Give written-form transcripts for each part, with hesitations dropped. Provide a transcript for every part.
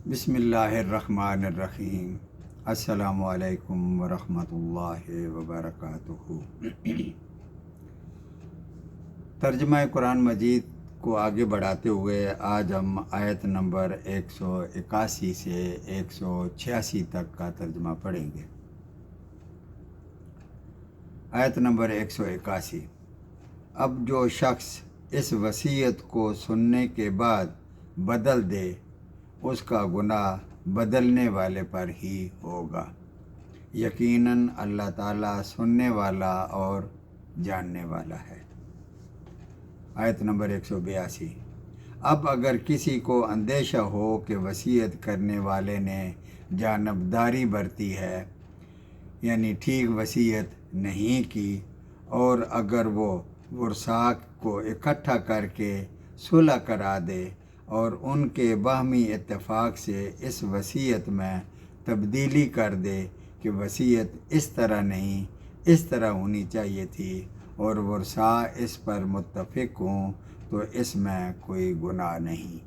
بسم اللہ الرحمن الرحیم۔ السلام علیکم ورحمۃ اللہ وبرکاتہ۔ ترجمہ قرآن مجید کو آگے بڑھاتے ہوئے آج ہم آیت نمبر 181 سے 186 تک کا ترجمہ پڑھیں گے۔ آیت نمبر 181۔ اب جو شخص اس وصیت کو سننے کے بعد بدل دے اس کا گناہ بدلنے والے پر ہی ہوگا، یقیناً اللہ تعالیٰ سننے والا اور جاننے والا ہے۔ آیت نمبر 182۔ اب اگر کسی کو اندیشہ ہو کہ وصیت کرنے والے نے جانبداری برتی ہے، یعنی ٹھیک وصیت نہیں کی، اور اگر وہ ورثاء کو اکٹھا کر کے صلح کرا دے اور ان کے باہمی اتفاق سے اس وصیت میں تبدیلی کر دے کہ وصیت اس طرح نہیں اس طرح ہونی چاہیے تھی، اور ورثاء اس پر متفق ہوں، تو اس میں کوئی گناہ نہیں۔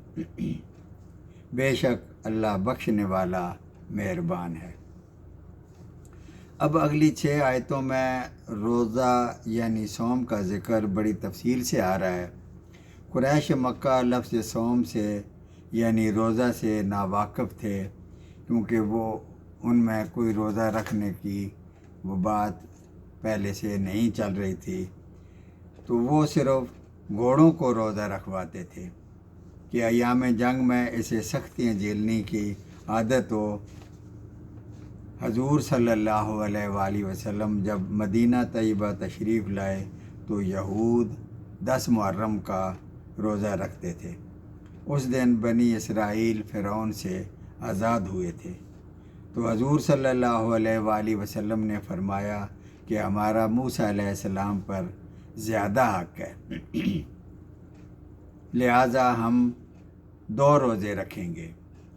بے شک اللہ بخشنے والا مہربان ہے۔ اب اگلی 6 آیتوں میں روزہ یعنی صوم کا ذکر بڑی تفصیل سے آ رہا ہے۔ قریش مکہ لفظ صوم سے یعنی روزہ سے ناواقف تھے، کیونکہ وہ ان میں کوئی روزہ رکھنے کی وہ بات پہلے سے نہیں چل رہی تھی، تو وہ صرف گھوڑوں کو روزہ رکھواتے تھے کہ ایام جنگ میں اسے سختیاں جھیلنے کی عادت ہو۔ حضور صلی اللہ علیہ وآلہ وسلم جب مدینہ طیبہ تشریف لائے تو یہود 10 محرم کا روزہ رکھتے تھے۔ اس دن بنی اسرائیل فرعون سے آزاد ہوئے تھے، تو حضور صلی اللہ علیہ وآلہ وسلم نے فرمایا کہ ہمارا موسیٰ علیہ السلام پر زیادہ حق ہے، لہٰذا ہم 2 روزے رکھیں گے،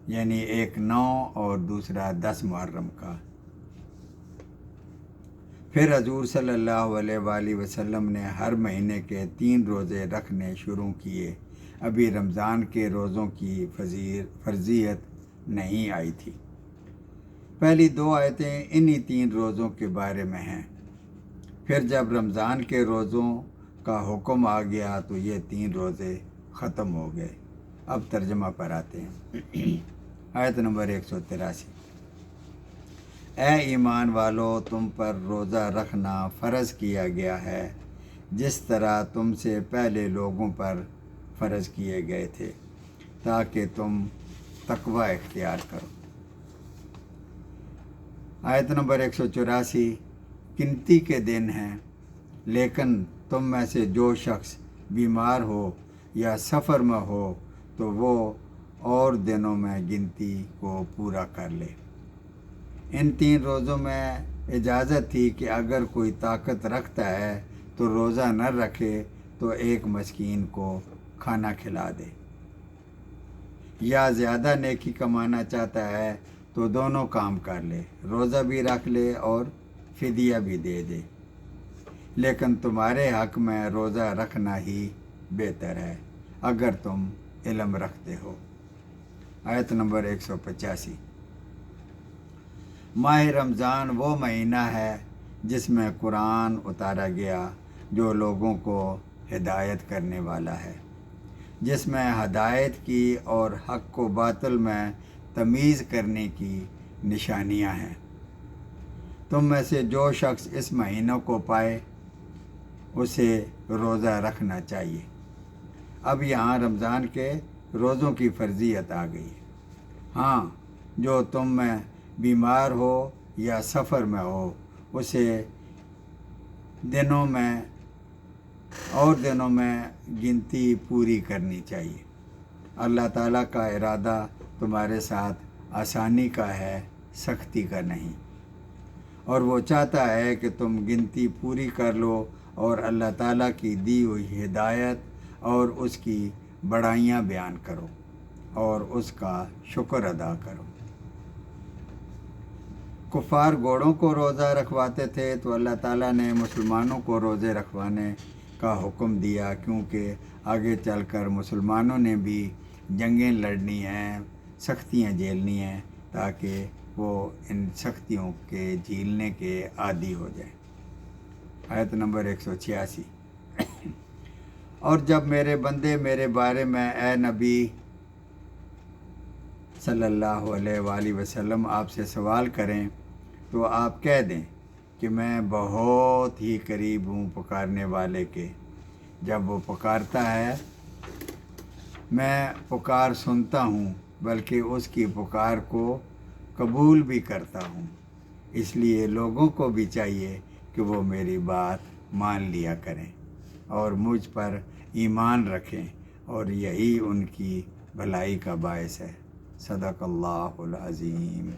یعنی ایک 9 اور دوسرا 10 محرم کا۔ پھر حضور صلی اللہ علیہ وآلہ وسلم نے ہر مہینے کے 3 روزے رکھنے شروع کیے۔ ابھی رمضان کے روزوں کی فرضیت نہیں آئی تھی۔ پہلی 2 آیتیں انہی 3 روزوں کے بارے میں ہیں۔ پھر جب رمضان کے روزوں کا حکم آ گیا تو یہ 3 روزے ختم ہو گئے۔ اب ترجمہ پر آتے ہیں۔ آیت نمبر 183۔ اے ایمان والو، تم پر روزہ رکھنا فرض کیا گیا ہے جس طرح تم سے پہلے لوگوں پر فرض کیے گئے تھے، تاکہ تم تقوی اختیار کرو۔ آیت نمبر 184۔ گنتی کے دن ہیں، لیکن تم میں سے جو شخص بیمار ہو یا سفر میں ہو تو وہ اور دنوں میں گنتی کو پورا کر لے۔ ان 3 روزوں میں اجازت تھی کہ اگر کوئی طاقت رکھتا ہے تو روزہ نہ رکھے تو ایک مسکین کو کھانا کھلا دے، یا زیادہ نیکی کمانا چاہتا ہے تو دونوں کام کر لے، روزہ بھی رکھ لے اور فدیہ بھی دے دے، لیکن تمہارے حق میں روزہ رکھنا ہی بہتر ہے اگر تم علم رکھتے ہو۔ آیت نمبر 185۔ ماہ رمضان وہ مہینہ ہے جس میں قرآن اتارا گیا، جو لوگوں کو ہدایت کرنے والا ہے، جس میں ہدایت کی اور حق و باطل میں تمیز کرنے کی نشانیاں ہیں۔ تم میں سے جو شخص اس مہینوں کو پائے اسے روزہ رکھنا چاہیے۔ اب یہاں رمضان کے روزوں کی فرضیت آ گئی ہے۔ ہاں، جو تم میں بیمار ہو یا سفر میں ہو اسے دنوں میں گنتی پوری کرنی چاہیے۔ اللہ تعالیٰ کا ارادہ تمہارے ساتھ آسانی کا ہے، سختی کا نہیں، اور وہ چاہتا ہے کہ تم گنتی پوری کر لو اور اللہ تعالیٰ کی دی ہوئی ہدایت اور اس کی بڑائیاں بیان کرو اور اس کا شکر ادا کرو۔ کفار گھوڑوں کو روزہ رکھواتے تھے تو اللہ تعالیٰ نے مسلمانوں کو روزے رکھوانے کا حکم دیا، کیونکہ آگے چل کر مسلمانوں نے بھی جنگیں لڑنی ہیں، سختیاں جھیلنی ہیں تاکہ وہ ان سختیوں کے جھیلنے کے عادی ہو جائیں۔ آیت نمبر 186۔ اور جب میرے بندے میرے بارے میں اے نبی صلی اللہ علیہ وآلہ وسلم آپ سے سوال کریں تو آپ کہہ دیں کہ میں بہت ہی قریب ہوں پکارنے والے کے، جب وہ پکارتا ہے میں پکار سنتا ہوں، بلکہ اس کی پکار کو قبول بھی کرتا ہوں۔ اس لیے لوگوں کو بھی چاہیے کہ وہ میری بات مان لیا کریں اور مجھ پر ایمان رکھیں، اور یہی ان کی بھلائی کا باعث ہے۔ صدق اللہ العظیم۔